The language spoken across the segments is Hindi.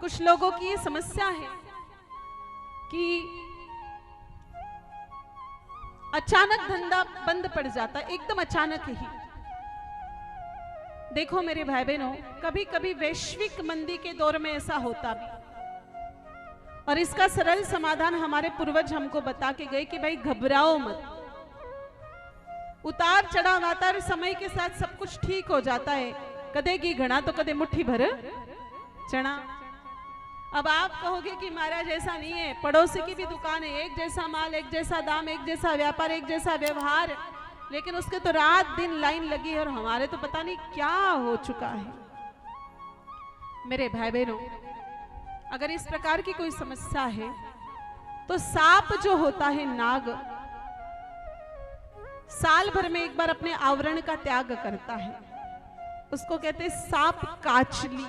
कुछ लोगों की ये समस्या है कि अचानक धंधा बंद पड़ जाता है, एकदम अचानक ही। देखो मेरे भाई बहनों, कभी कभी वैश्विक मंदी के दौर में ऐसा होता भी, और इसका सरल समाधान हमारे पूर्वज हमको बता के गए कि भाई घबराओ मत, उतार चढ़ाव आता है, समय के साथ सब कुछ ठीक हो जाता है। कदे की घड़ा तो कदे मुट्ठी भर चना। अब आप कहोगे कि महाराज ऐसा नहीं है, पड़ोसी की भी दुकान है, एक जैसा माल, एक जैसा दाम, एक जैसा व्यापार, एक जैसा व्यवहार, लेकिन उसके तो रात दिन लाइन लगी है और हमारे तो पता नहीं क्या हो चुका है। मेरे भाई बहनों, अगर इस प्रकार की कोई समस्या है तो सांप जो होता है, नाग, साल भर में एक बार अपने आवरण का त्याग करता है, उसको कहते हैं सांप काचली।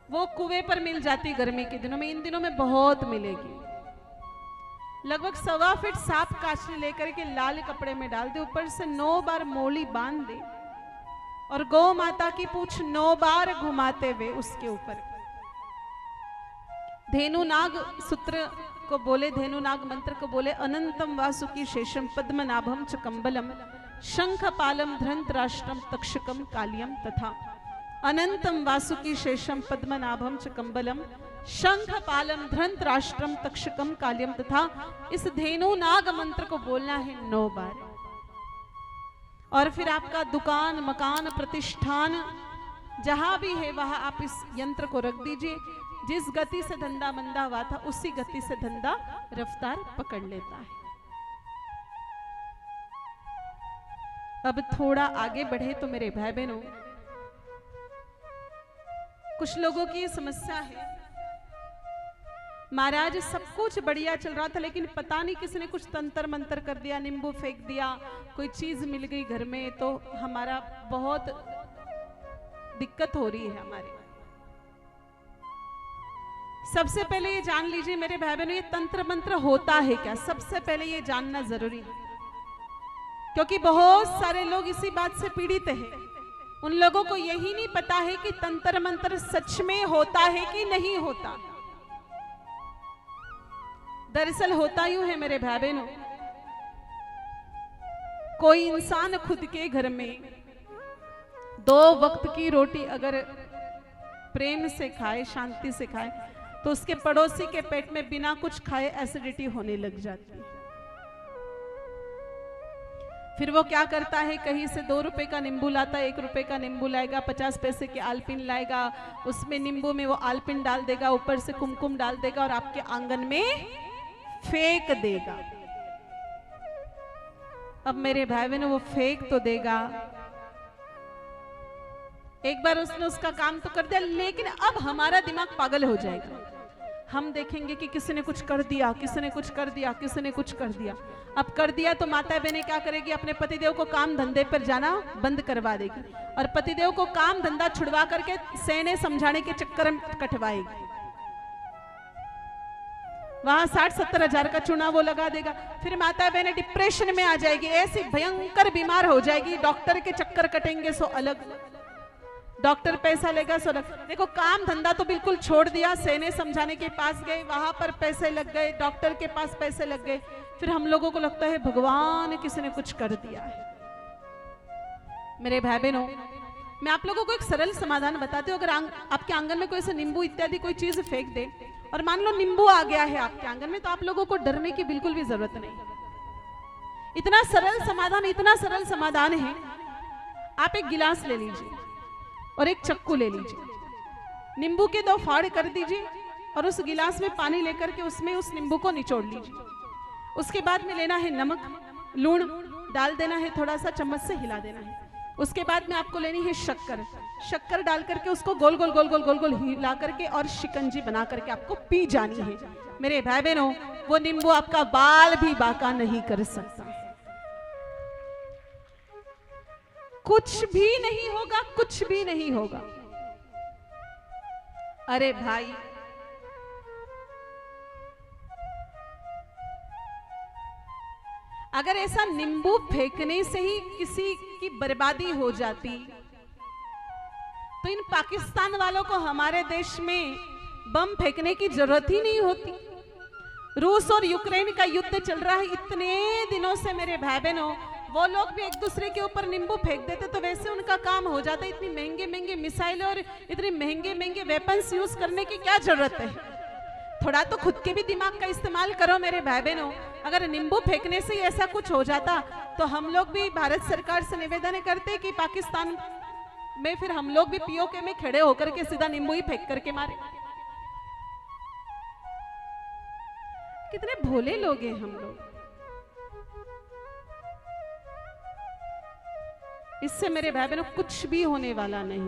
वो कुएं पर मिल जाती गर्मी के दिनों में, इन दिनों में बहुत मिलेगी। लगभग 1.25 फीट सांप काचली लेकर के लाल कपड़े में डाल दे, ऊपर से 9 बार मोली बांध दे और गौ माता की पूंछ 9 बार घुमाते हुए उसके ऊपर धेनु नाग सूत्र को बोले, धेनु नाग मंत्र को बोले, अनंतम वासुकी शेषम पद्मनाभम च कंबलम शंखपालम धृतराष्ट्रम तक्षकम कालियम तथा। अनंतम वासुकी शेषम पद्मनाभम च कंबलम शंखपालम धृतराष्ट्रम तक्षकम कालियम तथा। इस धेनु नाग मंत्र को बोलना है 9 बार, और फिर आपका दुकान, मकान, प्रतिष्ठान जहां भी है वहां आप इस यंत्र को रख दीजिए। जिस गति से धंधा मंदा हुआ था उसी गति से धंधा रफ्तार पकड़ लेता है। अब थोड़ा आगे बढ़े तो मेरे भाई बहनों, कुछ लोगों की समस्या है, महाराज सब कुछ बढ़िया चल रहा था लेकिन पता नहीं किसने कुछ तंत्र मंत्र कर दिया, नींबू फेंक दिया, कोई चीज मिल गई घर में, तो हमारा बहुत दिक्कत हो रही है हमारी। सबसे पहले ये जान लीजिए मेरे भाई बहनों, ये तंत्र मंत्र होता है क्या, सबसे पहले ये जानना जरूरी है, क्योंकि बहुत सारे लोग इसी बात से पीड़ित हैं। उन लोगों को यही नहीं पता है कि तंत्र मंत्र सच में होता है कि नहीं होता। दरअसल होता यूं है मेरे भाई बहनों, कोई इंसान खुद के घर में 2 वक्त की रोटी अगर प्रेम से खाए, शांति से खाए, तो उसके पड़ोसी के पेट में बिना कुछ खाए एसिडिटी होने लग जाती है। फिर वो क्या करता है, कहीं से 2 रुपए का नींबू लाता है, 1 रुपए का नींबू लाएगा, 50 पैसे के आलपिन लाएगा, उसमें नींबू में वो आलपिन डाल देगा, ऊपर से कुमकुम डाल देगा और आपके आंगन में फेंक देगा। अब मेरे भाई बहनों, वो फेंक तो देगा, एक बार उसने उसका काम तो कर दिया, लेकिन अब हमारा दिमाग पागल हो जाएगा। हम देखेंगे कि किसी ने कुछ कर दिया, किसी ने कुछ कर दिया, किसी ने कुछ कर दिया। अब कर दिया तो माता बहनें क्या करेगी, अपने पतिदेव को काम धंधे पर जाना बंद करवा देगी और पतिदेव को काम धंधा छुड़वा करके सहने समझाने के चक्कर में कटवाएगी। वहां 60-70 हजार का चुनाव वो लगा देगा। फिर माता बहनें डिप्रेशन में आ जाएगी, ऐसी भयंकर बीमार हो जाएगी, डॉक्टर के चक्कर कटेंगे सो अलग, डॉक्टर पैसा लेगा सो अलग। देखो, काम धंधा तो बिल्कुल छोड़ दिया, सहने समझाने के पास गए, वहां पर पैसे लग गए, डॉक्टर के पास पैसे लग गए, फिर हम लोगों को लगता है भगवान किसी ने कुछ कर दिया है। मेरे भाई बहनों, मैं आप लोगों को एक सरल समाधान बताती हूँ। अगर आपके आंगन में कोई ऐसे नींबू इत्यादि कोई चीज फेंक दे और मान लो नींबू आ गया है आपके आंगन में, तो आप लोगों को डरने की बिल्कुल भी जरूरत नहीं। इतना सरल समाधान, इतना सरल समाधान है। आप एक गिलास ले लीजिए और एक चक्कू ले लीजिए, नींबू के 2 फाड़ कर दीजिए और उस गिलास में पानी लेकर के उसमें उस नींबू को निचोड़ लीजिए। उसके बाद में लेना है नमक, लूण डाल देना है, थोड़ा सा चम्मच से हिला देना है। उसके बाद में आपको लेनी है शक्कर, शक्कर डाल करके उसको गोल गोल गोल गोल गोल गोल हिला करके और शिकंजी बना करके आपको पी जानी है। मेरे भाई बहनों, वो नींबू आपका बाल भी बाका नहीं कर सकता, कुछ भी नहीं होगा, कुछ भी नहीं होगा। अरे भाई, अगर ऐसा नींबू फेंकने से ही किसी की बर्बादी हो जाती तो इन पाकिस्तान वालों को हमारे देश में बम फेंकने की जरूरत ही नहीं होती। रूस और यूक्रेन का युद्ध चल रहा है इतने दिनों से मेरे भाई बहनों, वो लोग भी एक दूसरे के ऊपर नींबू फेंक देते तो वैसे उनका काम हो जाता। इतनी महंगे महंगे मिसाइल और इतने महंगे महंगे वेपन्स यूज करने की क्या जरूरत है? थोड़ा तो खुद के भी दिमाग का इस्तेमाल करो मेरे भाई बहनों। अगर नींबू फेंकने से ही ऐसा कुछ हो जाता तो हम लोग भी भारत सरकार से निवेदन करते कि पाकिस्तान में फिर हम लोग भी पीओके में खड़े होकर के सीधा नींबू ही फेंक करके मारे। कितने भोले लोग हैं हम लोग। इससे मेरे भाई बहनों कुछ भी होने वाला नहीं।